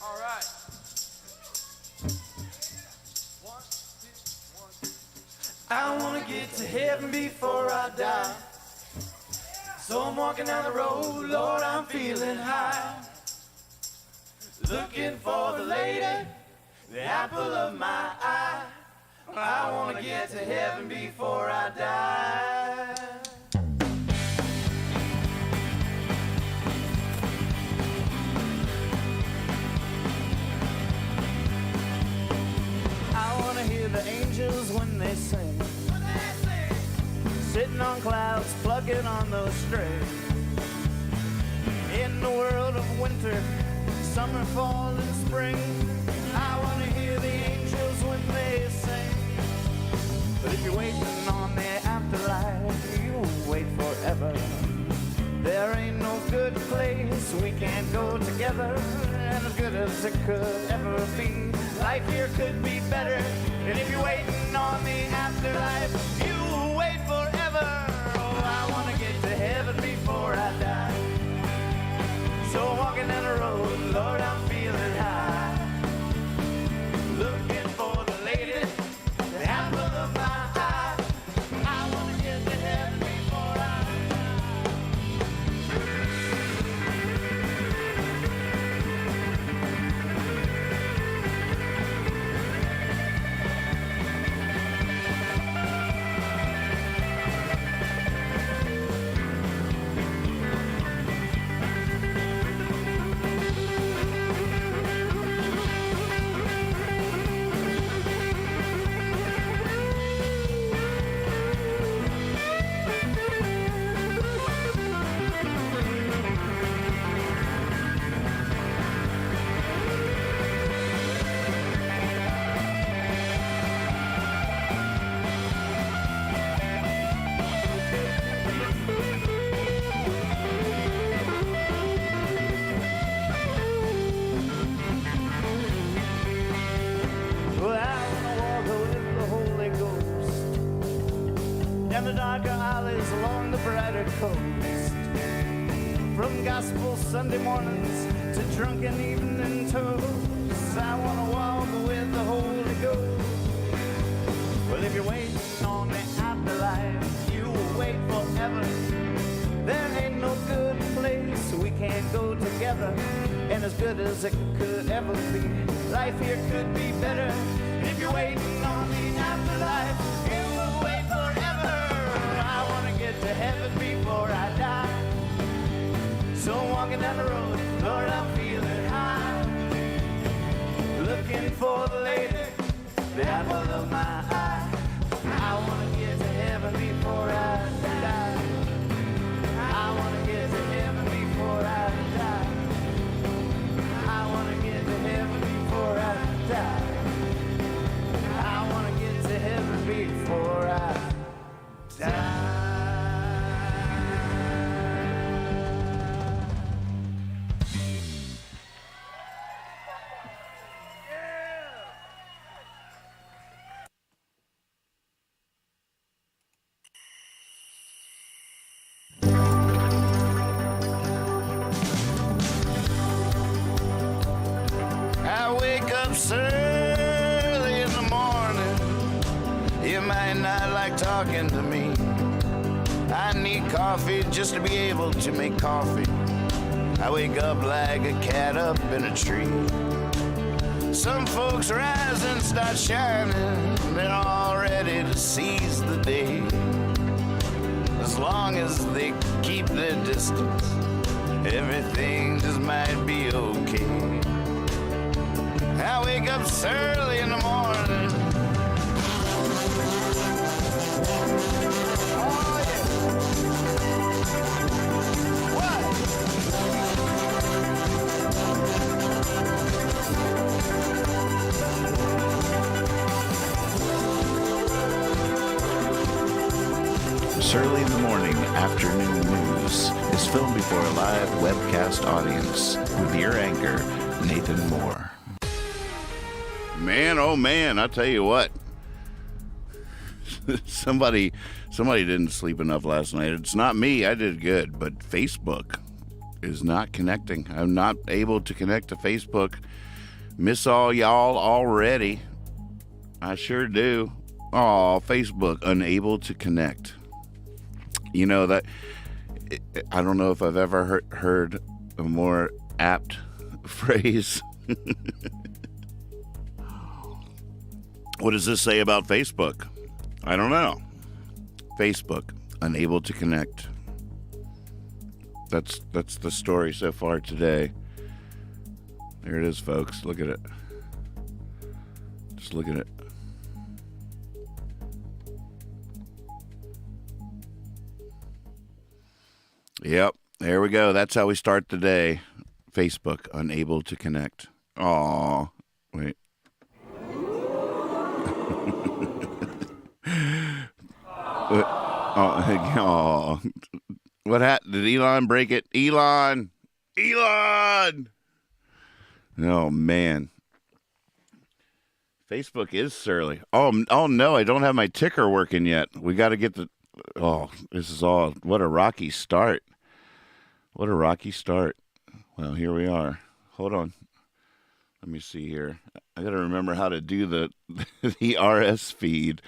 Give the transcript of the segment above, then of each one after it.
All right. I wanna get to heaven before I die. So I'm walking down the road, Lord, I'm feeling high. Looking for the lady, the apple of my eye. I wanna get to heaven before I die. I wanna hear the angels when they sing. Sitting on clouds, plucking on those strings. In the world of winter, summer, fall, and spring, I want to hear the angels when they sing. But if you're waiting on the afterlife, you wait forever. There ain't no good place we can't go together. And as good as it could ever be, life here could be better. And if you're waiting on the afterlife, you wait forever. Oh, I want to get to heaven before I die. So walking down the road, Lord, I'm feeling high. Looking for the lady, the apple of my eye. I want to get to heaven before I the darker alleys along the brighter coast. From gospel Sunday mornings to drunken evening toasts, I want to walk with the Holy Ghost. Well, if you're waiting on the afterlife, you will wait forever. There ain't no good place we can't go together. And as good as it could ever be, life here could be better. And if you're waiting on the afterlife, you will wait forever. I want to get to heaven before I die. So I'm walking down the road, Lord, I'm feeling high. Looking for the lady, the apple of my eye. I want to get to heaven before I die. I want to get to heaven before I die. I want to get to heaven before I die. I want to get to heaven before I die. I wake up early in the morning. You might not like talking to me. I need coffee just to be able to make coffee. I wake up like a cat up in a tree. Some folks rise and start shining. They're all ready to seize the day. As long as they keep their distance, everything just might be okay. I wake up early in the morning. Oh, yeah. What? Early in the morning afternoon news is filmed before a live webcast audience with your anchor, Nathan Moore. Man, oh man, I tell you what. somebody didn't sleep enough last night. It's not me. I did good, but Facebook is not connecting. I'm not able to connect to Facebook. Miss all y'all already. I sure do. Oh, Facebook, unable to connect. You know that, I don't know if I've ever heard a more apt phrase. What does this say about Facebook? I don't know. Facebook, unable to connect. That's the story so far today. There it is, folks. Look at it. Just look at it. Yep, there we go. That's how we start the day. Facebook, unable to connect. Aw, wait. Oh, what happened? Did Elon break it? Elon! Oh, man. Facebook is surly. Oh no, I don't have my ticker working yet. We got to get the... Oh, this is all... What a rocky start. What a rocky start. Well, here we are. Hold on. Let me see here. I got to remember how to do the the RS feed.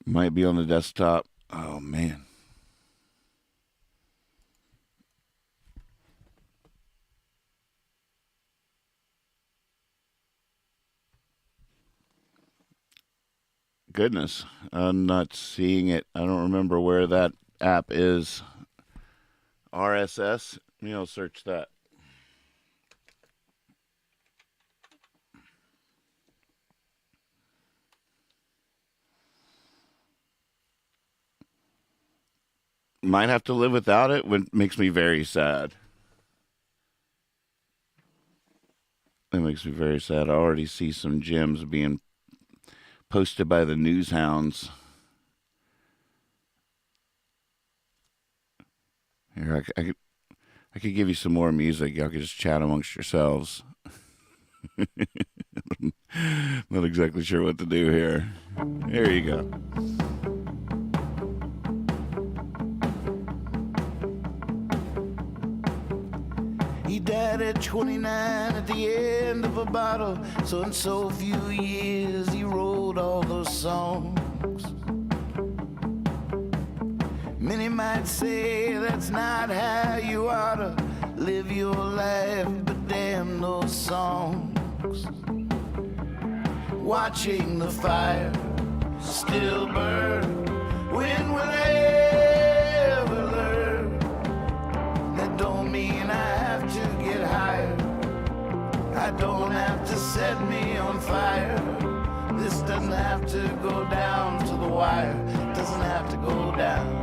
Might be on the desktop. Oh, man. Goodness, I'm not seeing it. I don't remember where that app is. RSS? Search that. Might have to live without it, which makes me very sad. That makes me very sad. I already see some gems being posted by the news hounds. Here, I could give you some more music. Y'all could just chat amongst yourselves. Not exactly sure what to do here. There you go. He died at 29 at the end of a bottle. So in so few years he wrote all those songs. Many might say that's not how you ought to live your life, but damn those songs. Watching the fire still burn. When will I ever learn? That don't mean I have to get higher. I don't have to set me on fire. This doesn't have to go down to the wire. Doesn't have to go down.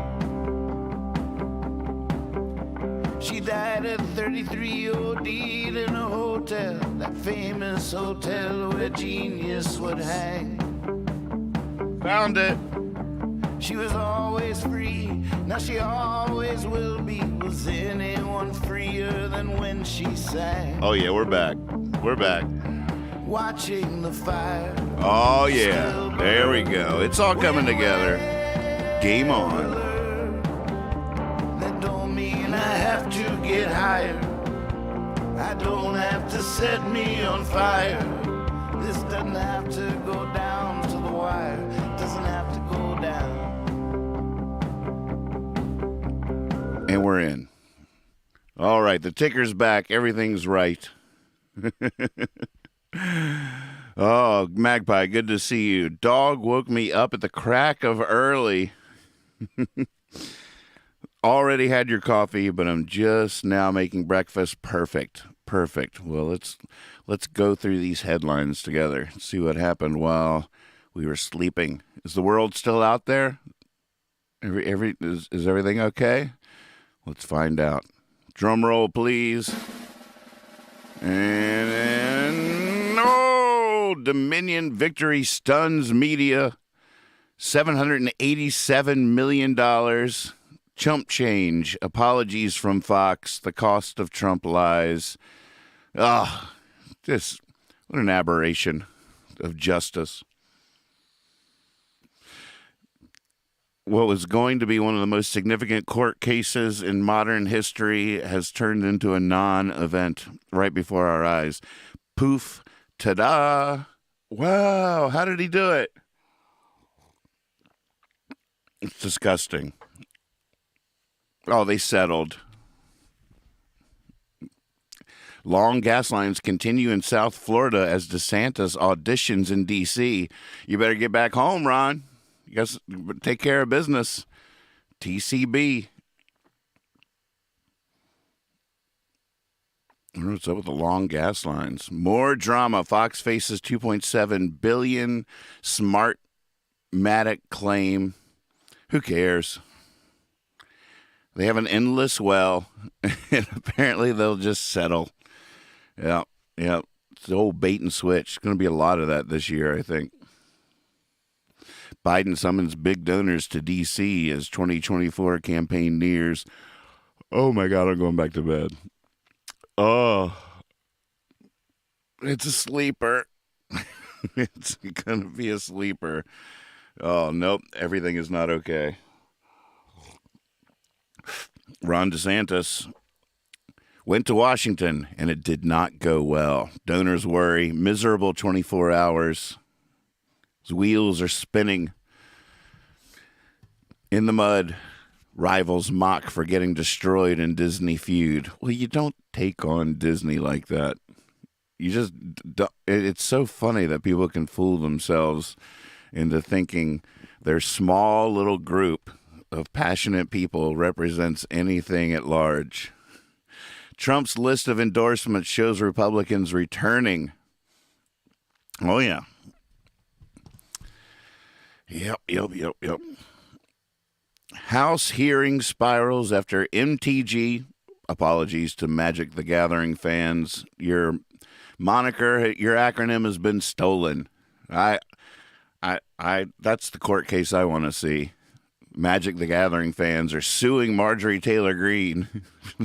She died at 33, OD'd in a hotel, that famous hotel where genius would hang. Found it. She was always free, now she always will be. Was anyone freer than when she sang? Oh, yeah, we're back. We're back. Watching the fire. Oh, yeah. There we go. It's all coming together. Game on. That don't mean I have to get higher. I don't have to set me on fire. This doesn't have to go down to the wire. Doesn't have to go down. And we're in. All right, the ticker's back. Everything's right. Oh, Magpie, good to see you. Dog woke me up at the crack of early. Already had your coffee, but I'm just now making breakfast. Perfect. Well, let's go through these headlines together. See what happened while we were sleeping. Is the world still out there? Is everything okay? Let's find out. Drum roll, please. And no, Dominion victory stuns media. $787 million Chump change. Apologies from Fox. The cost of Trump lies. Ah, just what an aberration of justice. What was going to be one of the most significant court cases in modern history has turned into a non-event right before our eyes. Poof, ta-da. Wow, how did he do it? It's disgusting. Oh, they settled. Long gas lines continue in South Florida as DeSantis auditions in D.C. You better get back home, Ron. You guys take care of business. TCB. I don't know what's up with the long gas lines. More drama. Fox faces $2.7 billion Smartmatic claim. Who cares? They have an endless well, and apparently they'll just settle. Yeah. It's the old bait and switch. Going to be a lot of that this year, I think. Biden summons big donors to D.C. as 2024 campaign nears. Oh, my God, I'm going back to bed. Oh, it's a sleeper. It's going to be a sleeper. Oh, nope, everything is not okay. Ron DeSantis went to Washington, and it did not go well. Donors worry. Miserable 24 hours. His wheels are spinning in the mud. Rivals mock for getting destroyed in Disney feud. Well, you don't take on Disney like that. You just, it's so funny that people can fool themselves into thinking their small little group of passionate people represents anything at large. Trump's list of endorsements shows Republicans returning. Oh, yeah. Yep. House hearing spirals after MTG. Apologies to Magic the Gathering fans. Your moniker, your acronym has been stolen. That's the court case I want to see. Magic the Gathering fans are suing Marjorie Taylor Greene.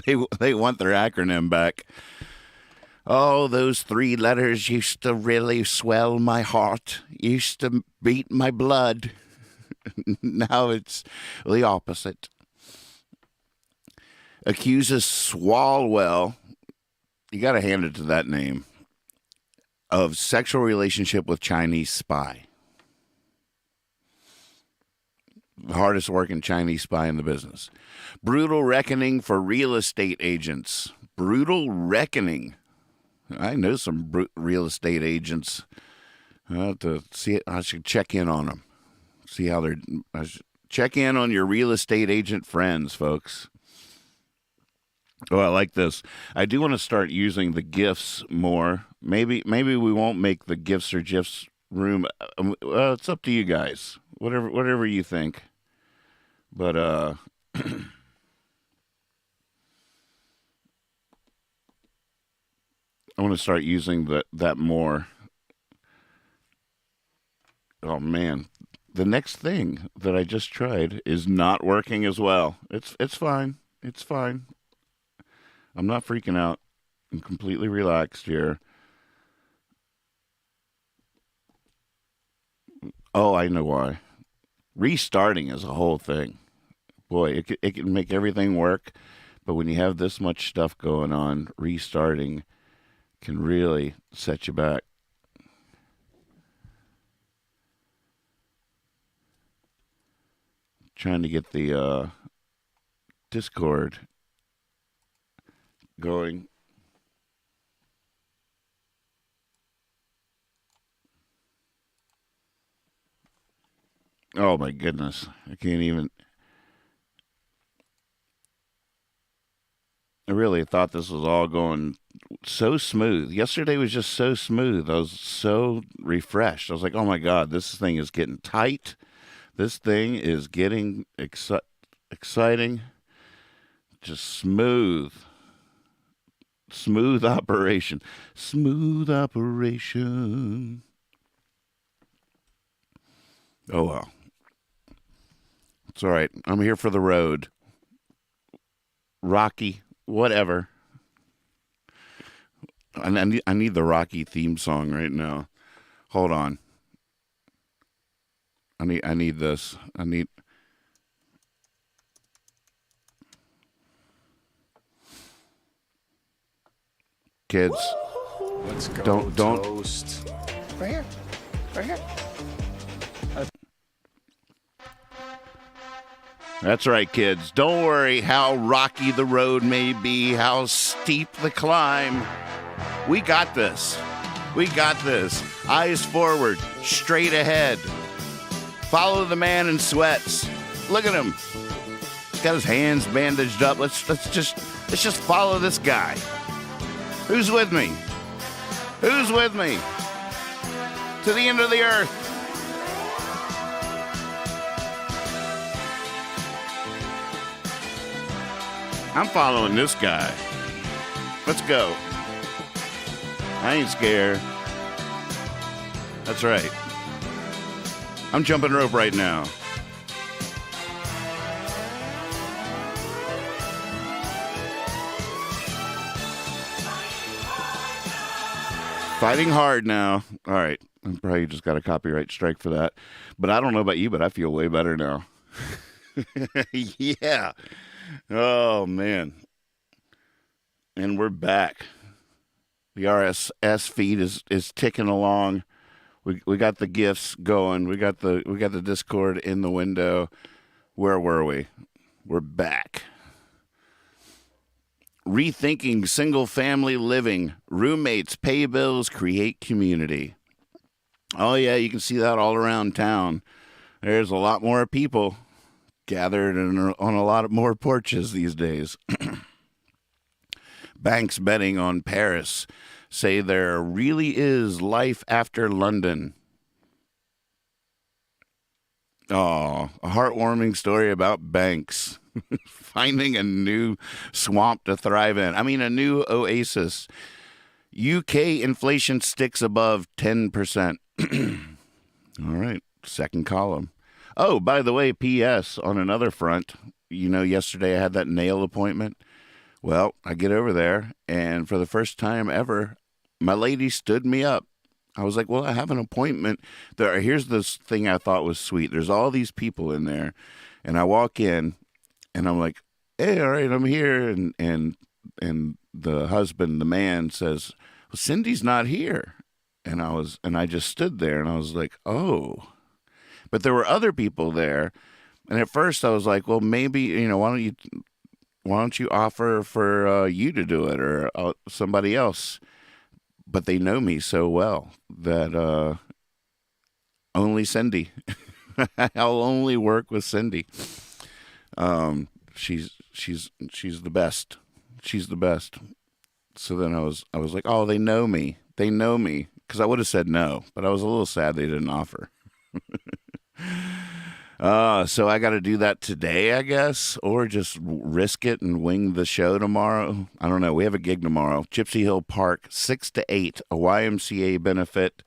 They want their acronym back. Oh, those 3 letters used to really swell my heart, used to beat my blood. Now it's the opposite. Accuses Swalwell, you got to hand it to that name, of sexual relationship with Chinese spy. The hardest working Chinese spy in the business. Brutal reckoning for real estate agents. Brutal reckoning. I know some real estate agents. I should check in on them. See how they're. Check in on your real estate agent friends, folks. Oh, I like this. I do want to start using the GIFs more. Maybe we won't make the GIFs or GIFs room. It's up to you guys. Whatever you think. But I want to start using that more. Oh man, the next thing that I just tried is not working as well. It's fine. It's fine. I'm not freaking out. I'm completely relaxed here. Oh, I know why. Restarting is a whole thing. Boy, it can make everything work, but when you have this much stuff going on, restarting can really set you back. Trying to get the Discord going. Oh my goodness. I can't even. I really thought this was all going so smooth. Yesterday was just so smooth. I was so refreshed. I was like, oh my God, this thing is getting tight. This thing is getting exciting. Just smooth. Smooth operation. Smooth operation. Oh well. It's all right. I'm here for the road. Rocky, whatever. I need the Rocky theme song right now. Hold on. I need this. Kids. Let's go. Don't Toast. Right here. Right here. That's right, kids. Don't worry how rocky the road may be, how steep the climb. We got this. We got this. Eyes forward, straight ahead. Follow the man in sweats. Look at him. He's got his hands bandaged up. Let's just follow this guy. Who's with me? Who's with me? To the end of the earth. I'm following this guy. Let's go. I ain't scared. That's right. I'm jumping rope right now. Fighting hard now. All right. I probably just got a copyright strike for that. But I don't know about you, but I feel way better now. Yeah. Oh, man. And we're back. The RSS feed is ticking along. We got the gifts going. We got the Discord in the window. Where were we? We're back. Rethinking single-family living. Roommates pay bills, create community. Oh, yeah, you can see that all around town. There's a lot more people gathered on a lot more porches these days. Banks betting on Paris say there really is life after London. Oh, a heartwarming story about banks finding a new swamp to thrive in. I mean, a new oasis. UK inflation sticks above 10%. All right, second column. Oh, by the way, P.S. on another front, yesterday I had that nail appointment. Well, I get over there, and for the first time ever, my lady stood me up. I was like, well, I have an appointment. Here's this thing I thought was sweet. There's all these people in there, and I walk in, and I'm like, hey, all right, I'm here. And the husband, the man, says, well, Cindy's not here. And I just stood there, and I was like, oh. But there were other people there, and at first I was like, well, maybe, why don't you offer for you to do it or somebody else? But they know me so well that only Cindy. I'll only work with Cindy. She's the best. She's the best. So then I was like, oh, they know me. They know me. Because I would have said no, but I was a little sad they didn't offer. So I got to do that today, I guess, or just risk it and wing the show tomorrow. I don't know. We have a gig tomorrow. Gypsy Hill Park, 6 to 8, a YMCA benefit.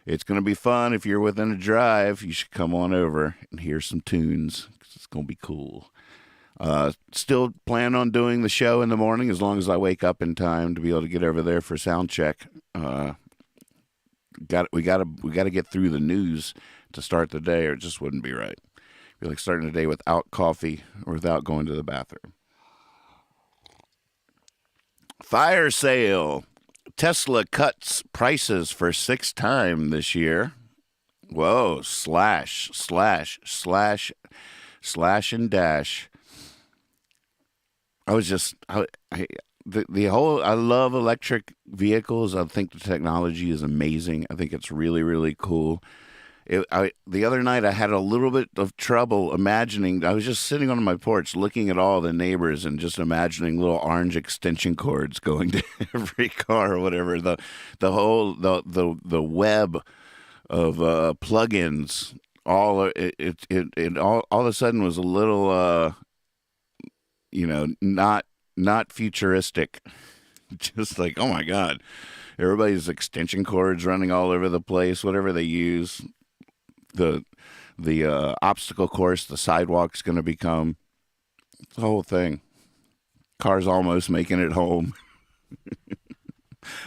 It's going to be fun. If you're within a drive, you should come on over and hear some tunes. It's going to be cool. Still plan on doing the show in the morning as long as I wake up in time to be able to get over there for sound check. We got to get through the news to start the day, or it just wouldn't be right. It'd be like starting the day without coffee or without going to the bathroom. Fire sale. Tesla cuts prices for 6th time this year. Whoa, slash and dash. I love electric vehicles. I think the technology is amazing. I think it's really, really cool. The other night I had a little bit of trouble imagining. I was just sitting on my porch looking at all the neighbors and just imagining little orange extension cords going to every car or whatever. The web of plugins. All of a sudden was a little not futuristic. Just like, oh my God, everybody's extension cords running all over the place, whatever they use. The obstacle course, the sidewalk's going to become the whole thing. Car's almost making it home.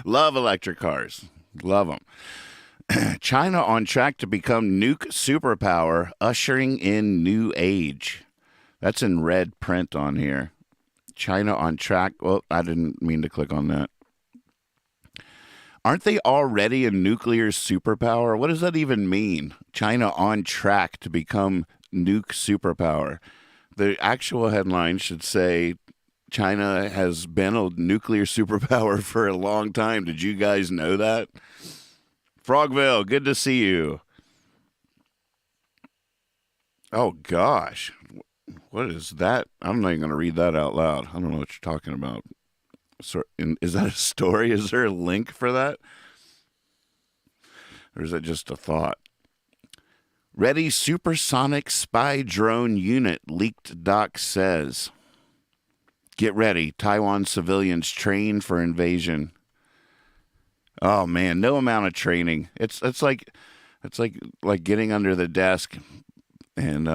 Love electric cars. Love them. China on track to become nuke superpower, ushering in new age. That's in red print on here. China on track. Well, I didn't mean to click on that. Aren't they already a nuclear superpower? What does that even mean? China on track to become nuke superpower. The actual headline should say China has been a nuclear superpower for a long time. Did you guys know that? Frogville, good to see you. Oh, gosh. What is that? I'm not even going to read that out loud. I don't know what you're talking about. So, is that a story? Is there a link for that? Or is that just a thought? Ready supersonic spy drone unit, leaked doc says. Get ready. Taiwan civilians trained for invasion. Oh man, no amount of training. It's like getting under the desk and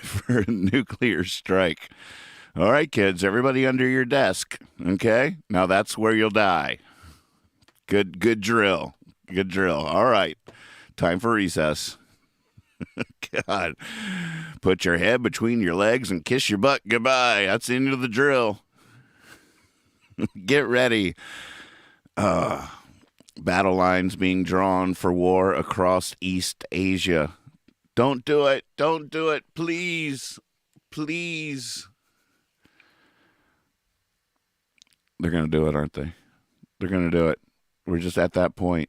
for a nuclear strike. All right, kids, everybody under your desk. Okay? Now that's where you'll die. Good drill. Good drill. All right. Time for recess. God. Put your head between your legs and kiss your butt goodbye. That's the end of the drill. Get ready. Battle lines being drawn for war across East Asia. Don't do it. Don't do it. Please. Please. They're going to do it, aren't they? They're going to do it. We're just at that point.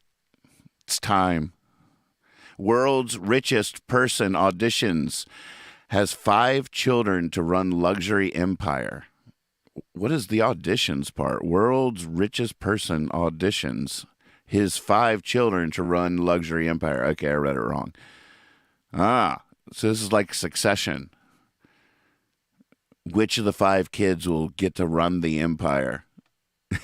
It's time. World's richest person auditions. Has 5 children to run luxury empire. What is the auditions part? World's richest person auditions. His 5 children to run luxury empire. Okay, I read it wrong. So this is like Succession. Which of the 5 kids will get to run the empire?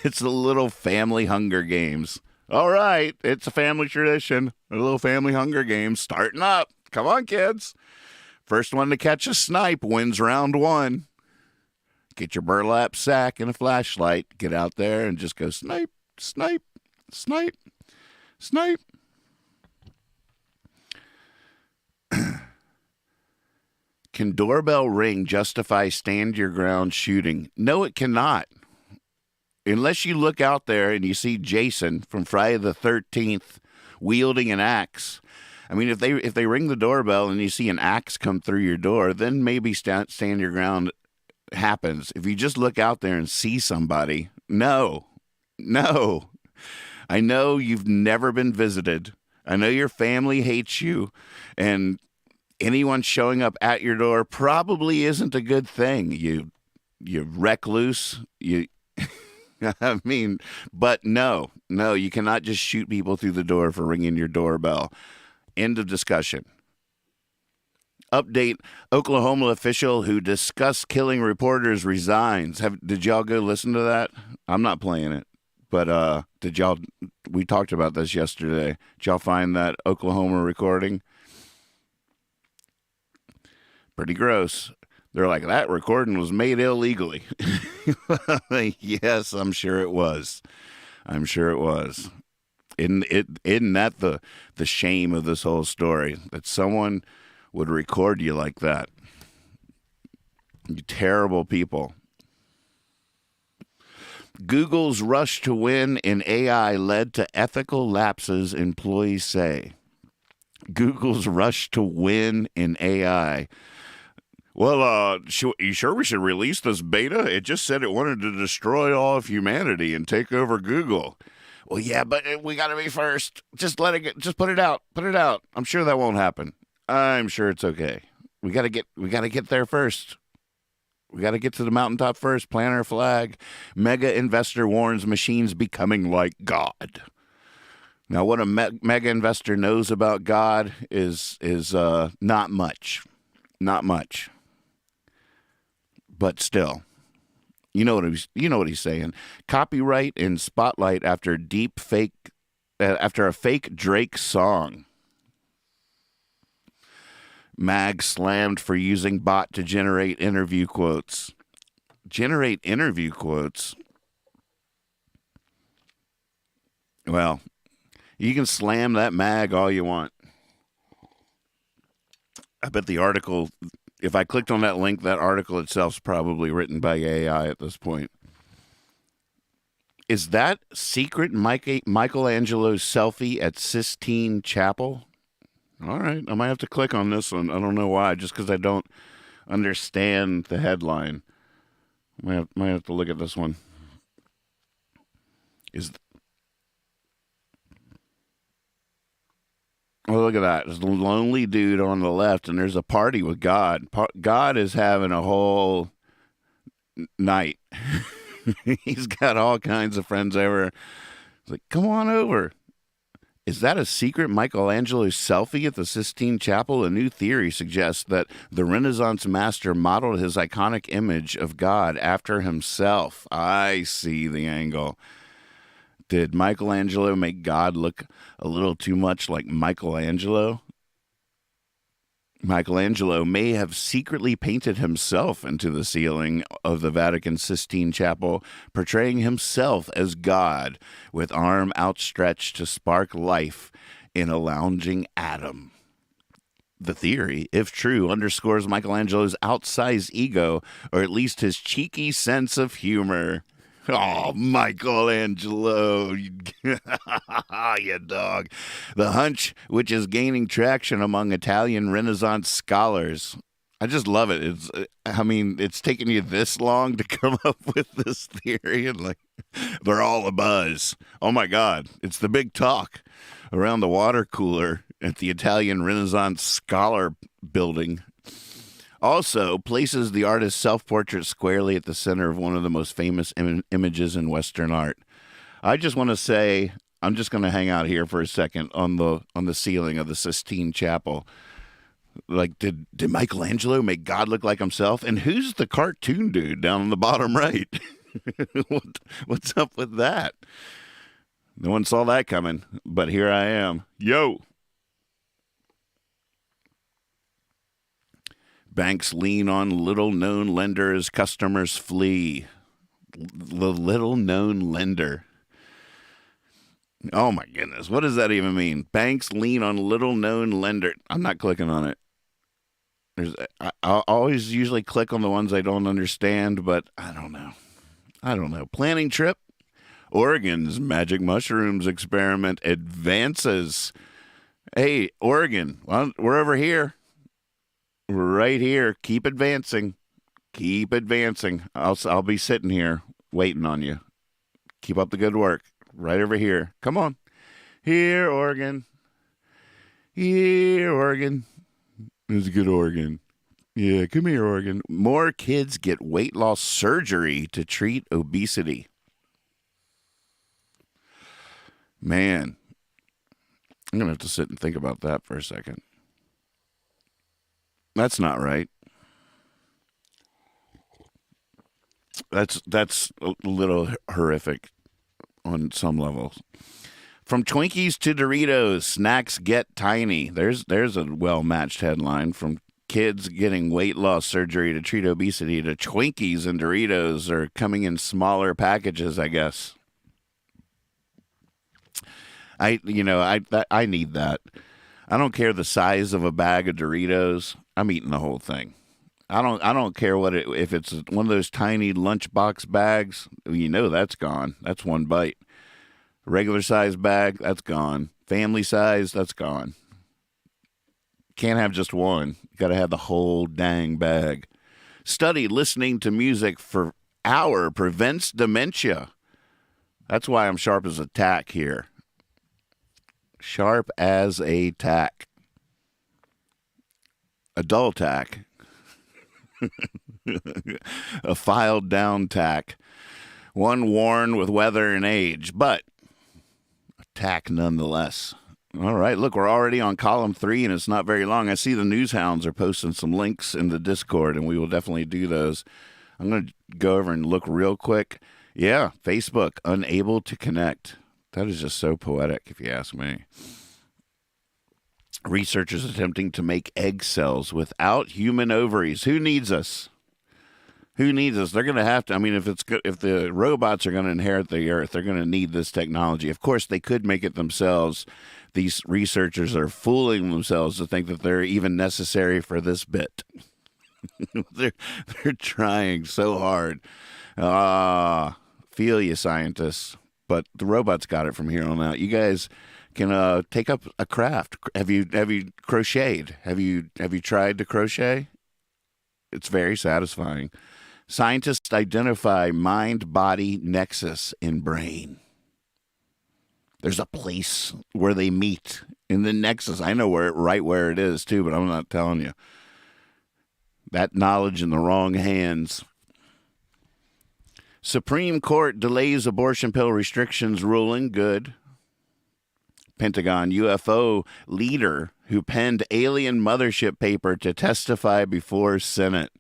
It's a little family Hunger Games. All right, it's a family tradition. A little family Hunger Games starting up. Come on, kids. First one to catch a snipe wins round 1. Get your burlap sack and a flashlight. Get out there and just go snipe, snipe, snipe, snipe. Can doorbell ring justify stand your ground shooting? No, it cannot. Unless you look out there and you see Jason from Friday the 13th wielding an axe. I mean, if they ring the doorbell and you see an axe come through your door, then maybe stand your ground happens. If you just look out there and see somebody, no. I know you've never been visited. I know your family hates you, and anyone showing up at your door probably isn't a good thing. You recluse, I mean, but no, you cannot just shoot people through the door for ringing your doorbell. End of discussion. Update, Oklahoma official who discussed killing reporters resigns. Did y'all go listen to that? I'm not playing it, but we talked about this yesterday. Did y'all find that Oklahoma recording? Pretty gross. They're like, that recording was made illegally. Yes, I'm sure it was. Isn't that the shame of this whole story? That someone would record you like that. You terrible people. Google's rush to win in AI led to ethical lapses, employees say. Google's rush to win in AI. Well, you sure we should release this beta? It just said it wanted to destroy all of humanity and take over Google. Well, yeah, but we got to be first. Just let it get. Just put it out. Put it out. I'm sure that won't happen. I'm sure it's okay. We got to get there first. We got to get to the mountaintop first. Plant our flag. Mega investor warns machines becoming like God. Now, what a mega investor knows about God is not much. Not much. But still, you know what he's saying. Copyright in spotlight after a fake Drake song. Mag slammed for using bot to generate interview quotes. Generate interview quotes. Well, you can slam that mag all you want. I bet the article, if I clicked on that link, that article itself is probably written by AI at this point. Is that secret Michelangelo's selfie at Sistine Chapel? All right, I might have to click on this one. I don't know why, just because I don't understand the headline. Might have to look at this one. Oh, look at that. There's the lonely dude on the left, and there's a party with God. God is having a whole night. He's got all kinds of friends over. It's like, come on over. Is that a secret Michelangelo selfie at the Sistine Chapel? A new theory suggests that the Renaissance master modeled his iconic image of God after himself. I see the angle. Did Michelangelo make God look a little too much like Michelangelo? Michelangelo may have secretly painted himself into the ceiling of the Vatican Sistine Chapel, portraying himself as God, with arm outstretched to spark life in a lounging atom. The theory, if true, underscores Michelangelo's outsized ego, or at least his cheeky sense of humor. Oh, Michelangelo, you dog. The hunch, which is gaining traction among Italian Renaissance scholars. I just love it. It's taken you this long to come up with this theory, and they're all abuzz. Oh my God, it's the big talk around the water cooler at the Italian Renaissance Scholar Building. Also places the artist's self-portrait squarely at the center of one of the most famous images in Western art. I just want to say, I'm just going to hang out here for a second on the ceiling of the Sistine Chapel. Like, did Michelangelo make God look like himself? And who's the cartoon dude down on the bottom right? What's up with that? No one saw that coming, but here I am. Yo! Banks lean on little-known lender as customers flee. The little-known lender. Oh, my goodness. What does that even mean? Banks lean on little-known lender. I'm not clicking on it. I always usually click on the ones I don't understand, but I don't know. Planning trip. Oregon's magic mushrooms experiment advances. Hey, Oregon, well, we're over here. We're right here. Keep advancing. Keep advancing. I'll be sitting here waiting on you. Keep up the good work. Right over here. Come on. Here, Oregon. Here, Oregon. It's a good Oregon. Yeah, come here, Oregon. More kids get weight loss surgery to treat obesity. Man, I'm going to have to sit and think about that for a second. That's not right. That's a little horrific on some levels. From Twinkies to Doritos, snacks get tiny. There's a well-matched headline. From kids getting weight loss surgery to treat obesity to Twinkies and Doritos are coming in smaller packages, I guess. I need that. I don't care the size of a bag of Doritos. I'm eating the whole thing. I don't care if it's one of those tiny lunchbox bags. That's gone. That's one bite. Regular size bag, that's gone. Family size, that's gone. Can't have just one. Got to have the whole dang bag. Study listening to music for hour prevents dementia. That's why I'm sharp as a tack here. Sharp as a tack. A dull tack. A filed down tack. One worn with weather and age, but a tack nonetheless. All right, look, we're already on column 3, and it's not very long. I see the news hounds are posting some links in the Discord, and we will definitely do those. I'm going to go over and look real quick. Yeah, Facebook, unable to connect. That is just so poetic, if you ask me. Researchers attempting to make egg cells without human ovaries. Who needs us? Who needs us? They're going to have to. I mean, if the robots are going to inherit the earth, they're going to need this technology. Of course, they could make it themselves. These researchers are fooling themselves to think that they're even necessary for this bit. they're trying so hard. Feel you, scientists. But the robots got it from here on out. You guys can take up a craft. Have you crocheted? Have you tried to crochet? It's very satisfying. Scientists identify mind-body nexus in brain. There's a place where they meet in the nexus. I know right where it is too, but I'm not telling you. That knowledge in the wrong hands. Supreme Court delays abortion pill restrictions ruling. Good. Pentagon UFO leader who penned alien mothership paper to testify before Senate.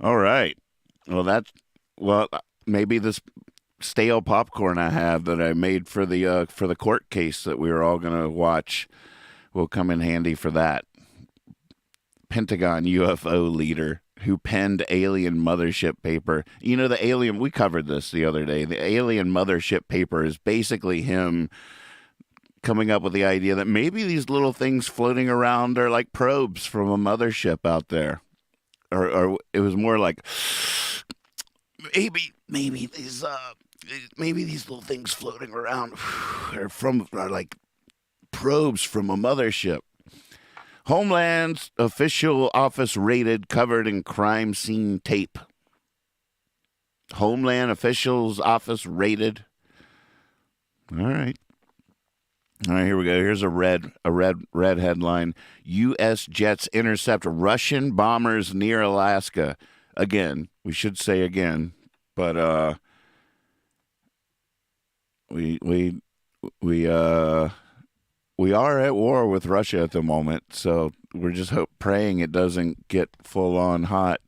All right. Well, maybe this stale popcorn I have that I made for the court case that we were all going to watch will come in handy for that. Pentagon UFO leader who penned alien mothership paper. You know, we covered this the other day. The alien mothership paper is basically him coming up with the idea that maybe these little things floating around are like probes from a mothership out there. Or it was more like maybe these little things floating around are like probes from a mothership. Homeland official office raided, covered in crime scene tape. Homeland officials office raided. All right, here we go. Here's a red headline. U.S. jets intercept Russian bombers near Alaska. Again, we should say again, but we are at war with Russia at the moment, so we're just praying it doesn't get full on hot.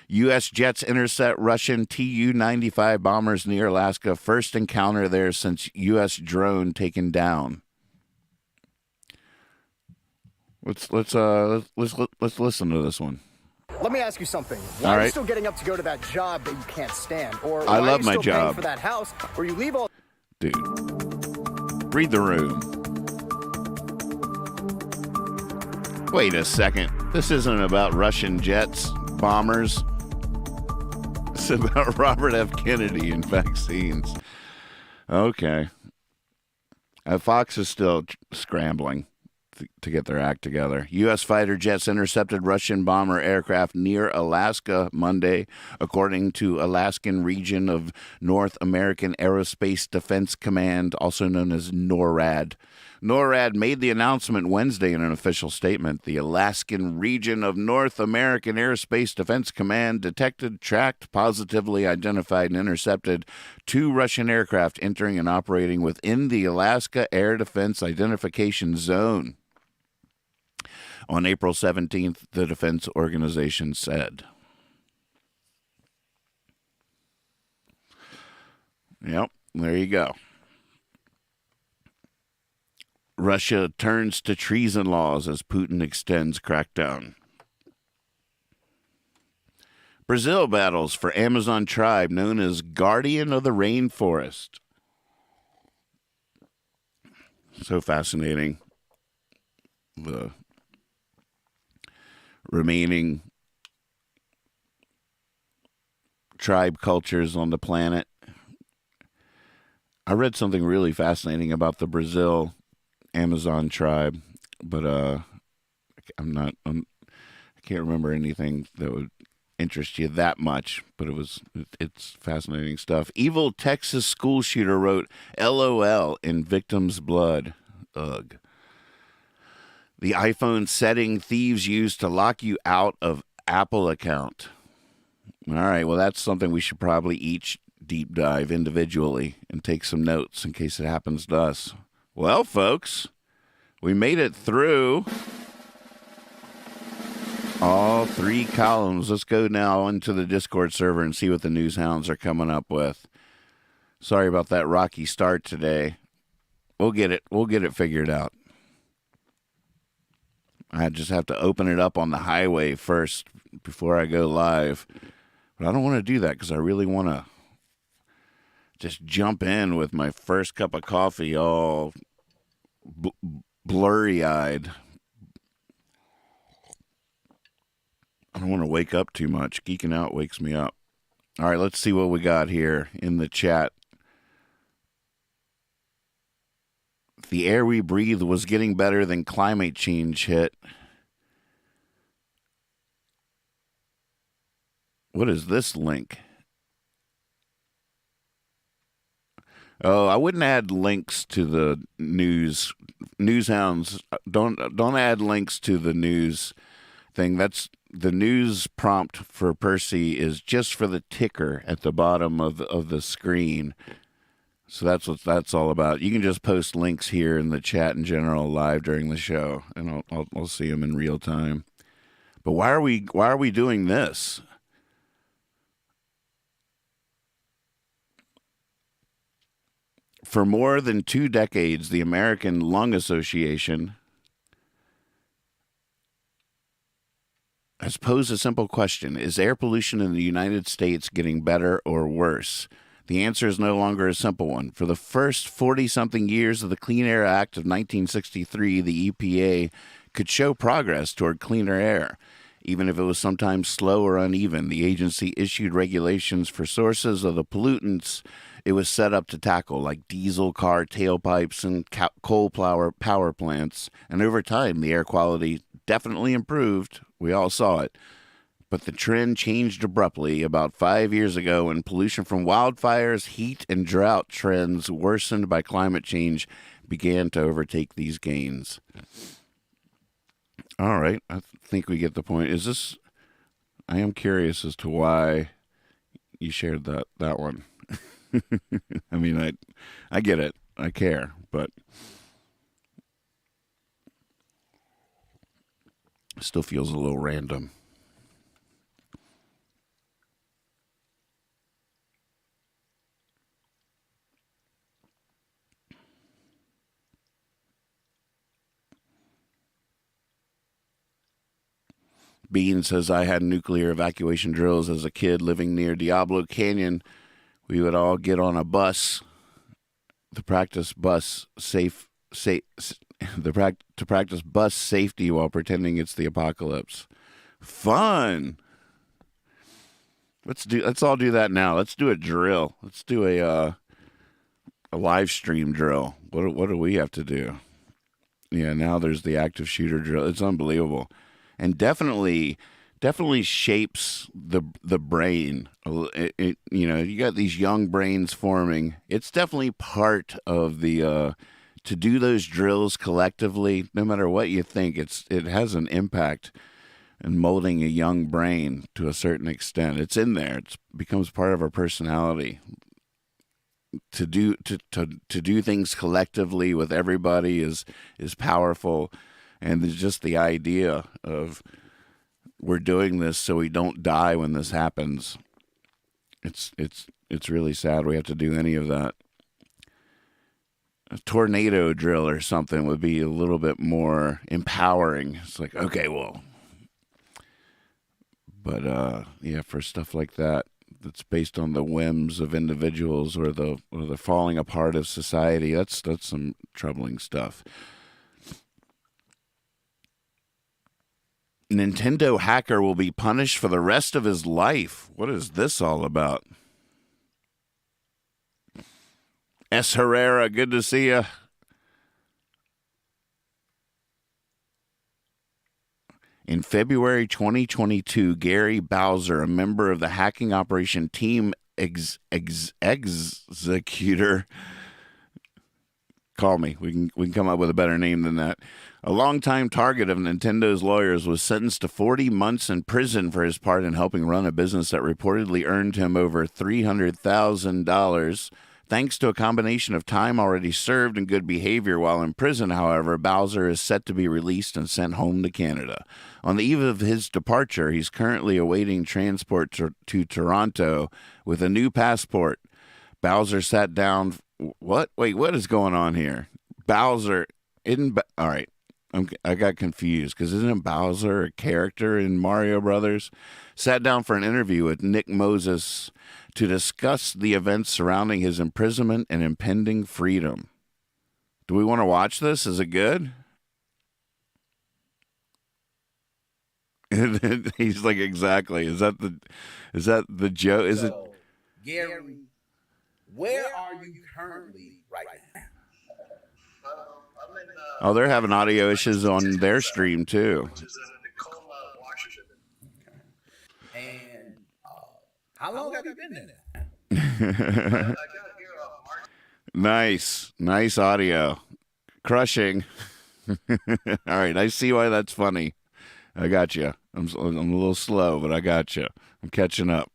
U.S. jets intercept Russian Tu-95 bombers near Alaska. First encounter there since U.S. drone taken down. Let's listen to this one. Let me ask you something. Why are you still getting up to go to that job that you can't stand? Or I why love are you my still job. paying for that house where you leave all... Dude, read the room. Wait a second. This isn't about Russian jets, bombers. It's about Robert F. Kennedy and vaccines. Okay. Fox is still scrambling to get their act together. U.S. fighter jets intercepted Russian bomber aircraft near Alaska Monday, according to Alaskan Region of North American Aerospace Defense Command, also known as NORAD. NORAD made the announcement Wednesday in an official statement. The Alaskan Region of North American Aerospace Defense Command detected, tracked, positively identified, and intercepted 2 Russian aircraft entering and operating within the Alaska Air Defense Identification Zone. On April 17th, the defense organization said. Yep, there you go. Russia turns to treason laws as Putin extends crackdown. Brazil battles for Amazon tribe known as Guardian of the Rainforest. So fascinating. The remaining tribe cultures on the planet. I read something really fascinating about the Brazil Amazon tribe, but I can't remember anything that would interest you that much, but it's fascinating stuff. Evil Texas school shooter wrote LOL in victim's blood. Ugh. The iPhone setting thieves use to lock you out of Apple account. All right, well, that's something we should probably each deep dive individually and take some notes in case it happens to us. Well, folks, we made it through all 3 columns. Let's go now into the Discord server and see what the news hounds are coming up with. Sorry about that rocky start today. We'll get it figured out. I just have to open it up on the highway first before I go live. But I don't want to do that because I really want to just jump in with my first cup of coffee all blurry-eyed. I don't want to wake up too much. Geeking out wakes me up. All right, let's see what we got here in the chat. The air we breathe was getting better than climate change hit. What is this link? Oh, I wouldn't add links to the news. Newshounds, don't add links to the news thing. That's the news prompt for Percy is just for the ticker at the bottom of the screen. So that's what that's all about. You can just post links here in the chat in general live during the show, and I'll see them in real time. But why are we doing this? For more than 2 decades, the American Lung Association has posed a simple question. Is air pollution in the United States getting better or worse? The answer is no longer a simple one. For the first 40-something years of the Clean Air Act of 1963, the EPA could show progress toward cleaner air. Even if it was sometimes slow or uneven, the agency issued regulations for sources of the pollutants it was set up to tackle, like diesel car tailpipes and coal power plants. And over time, the air quality definitely improved. We all saw it. But the trend changed abruptly about 5 years ago when pollution from wildfires, heat, and drought trends worsened by climate change began to overtake these gains. All right, I think we get the point. I am curious as to why you shared that one. I mean, I get it. I care, but it still feels a little random. Bean says, I had nuclear evacuation drills as a kid living near Diablo Canyon. We would all get on a bus to practice bus safety while pretending it's the apocalypse. Fun. Let's all do that now. Let's do a drill. Let's do a live stream drill. What do we have to do? Yeah, now there's the active shooter drill. It's unbelievable. And definitely shapes the brain. You got these young brains forming. It's definitely part of the to do those drills collectively. No matter what you think, it has an impact in molding a young brain to a certain extent. It's in there. It becomes part of our personality. To do things collectively with everybody is powerful. And there's just the idea of we're doing this so we don't die when this happens. It's really sad we have to do any of that. A tornado drill or something would be a little bit more empowering. It's like, okay, well, but yeah, for stuff like that that's based on the whims of individuals or the falling apart of society, that's some troubling stuff. Nintendo hacker will be punished for the rest of his life. What is this all about? S. Herrera, good to see you. In February 2022, Gary Bowser, a member of the hacking operation Team Executor, call me. We can come up with a better name than that. A longtime target of Nintendo's lawyers was sentenced to 40 months in prison for his part in helping run a business that reportedly earned him over $300,000. Thanks to a combination of time already served and good behavior while in prison, however, Bowser is set to be released and sent home to Canada. On the eve of his departure, he's currently awaiting transport to Toronto with a new passport. Bowser sat down. What? Wait, what is going on here? Bowser isn't. All right. I got confused because isn't Bowser a character in Mario Brothers? sat down for an interview with Nick Moses to discuss the events surrounding his imprisonment and impending freedom. Do we want to watch this? Is it good? He's like, exactly. Is that the joke? Is it? Gary, where are you currently right now? Oh, they're having audio issues on their stream too. And how long have you been there? Nice audio, crushing. All right, I see why that's funny. I got you. I'm a little slow, but I got you. I'm catching up.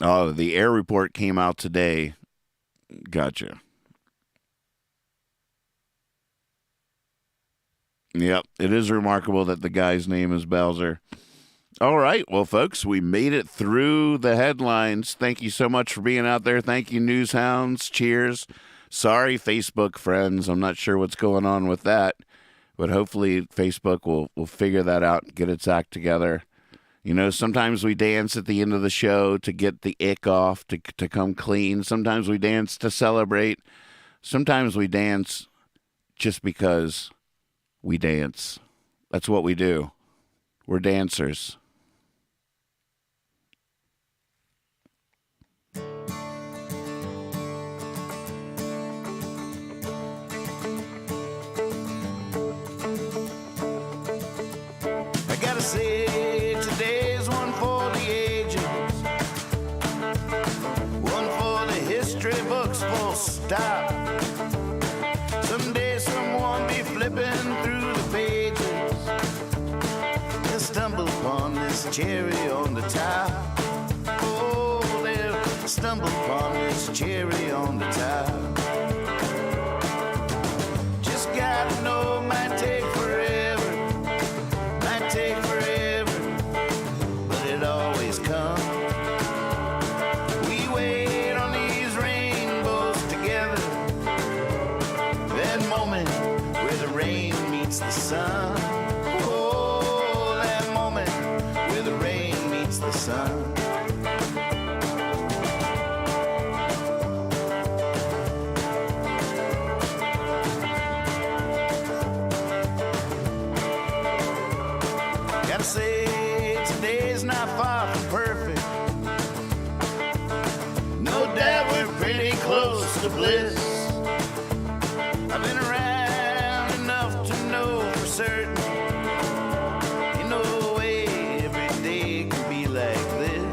Oh, the air report came out today. Gotcha. Yep, it is remarkable that the guy's name is Bowser. All right, well, folks, we made it through the headlines. Thank you so much for being out there. Thank you, News Hounds. Cheers. Sorry, Facebook friends. I'm not sure what's going on with that, but hopefully Facebook will figure that out and get its act together. You know, sometimes we dance at the end of the show to get the ick off, to come clean. Sometimes we dance to celebrate. Sometimes we dance just because we dance. That's what we do. We're dancers. I gotta say, today's one for the ages, one for the history books, full stop. Someday someone be flipping through the pages and stumble upon this cherry on the top. Oh, they'll stumble upon this cherry on the top. Just gotta know, might take forever, might take forever, but it always comes. We wait on these rainbows together, that moment where the rain meets the sun. Oh, that moment where the rain meets the sun. Gotta say, today's not far from perfect. No doubt we're pretty close to bliss. I've been around enough to know for certain, ain't no way every day can be like this.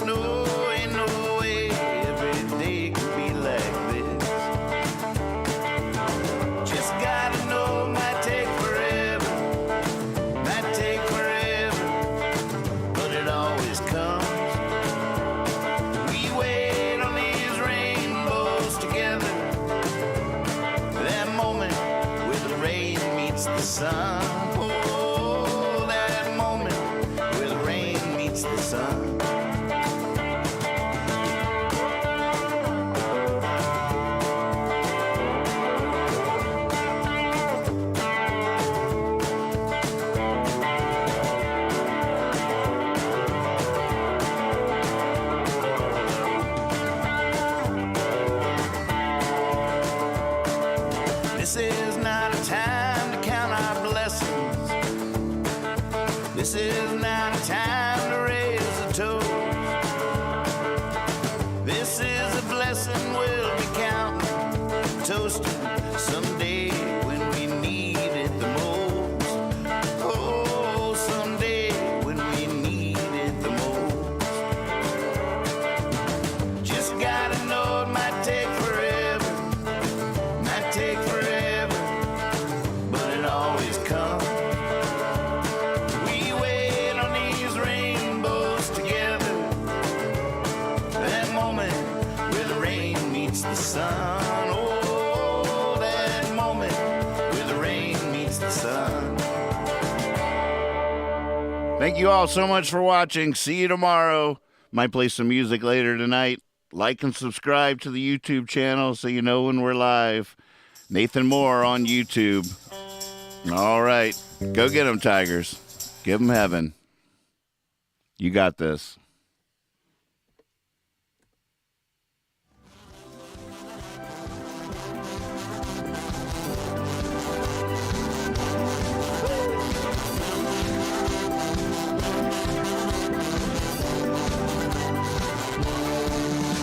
No, ain't no way every day can be like this. Just gotta know, might take forever, might take forever, but it always comes. We wait on these rainbows together, that moment where the rain meets the sun. Oh, that moment where the rain meets the sun. This is not a time to count our blessings. This is not a time to raise a toast. This is a blessing we'll be counting, toasting someday when we need it the most. Oh, someday when we need it the most. Just gotta know, it might take forever, might take forever, but it always comes. We wait on these rainbows together, that moment where the rain meets the sun. Oh, that moment where the rain meets the sun. Thank you all so much for watching. See you tomorrow. Might play some music later tonight. Like and subscribe to the YouTube channel so you know when we're live. Nathan Moore on YouTube. All right. Go get them, Tigers. Give them heaven. You got this.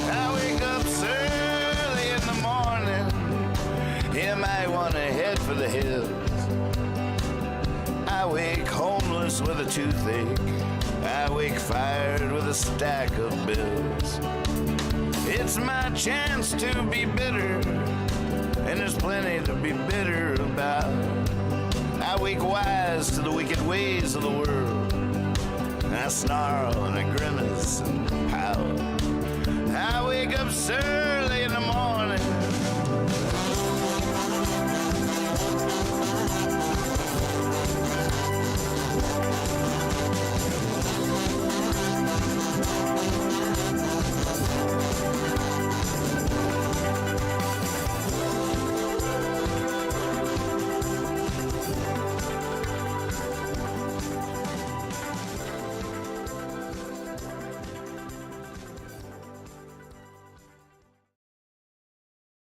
I wake up early in the morning. You might want to head for the hills. I wake homeless with a toothache. I wake fired with a stack of bills. It's my chance to be bitter, and there's plenty to be bitter about. I wake wise to the wicked ways of the world, and I snarl and I grimace and pout. I wake up early in the morning.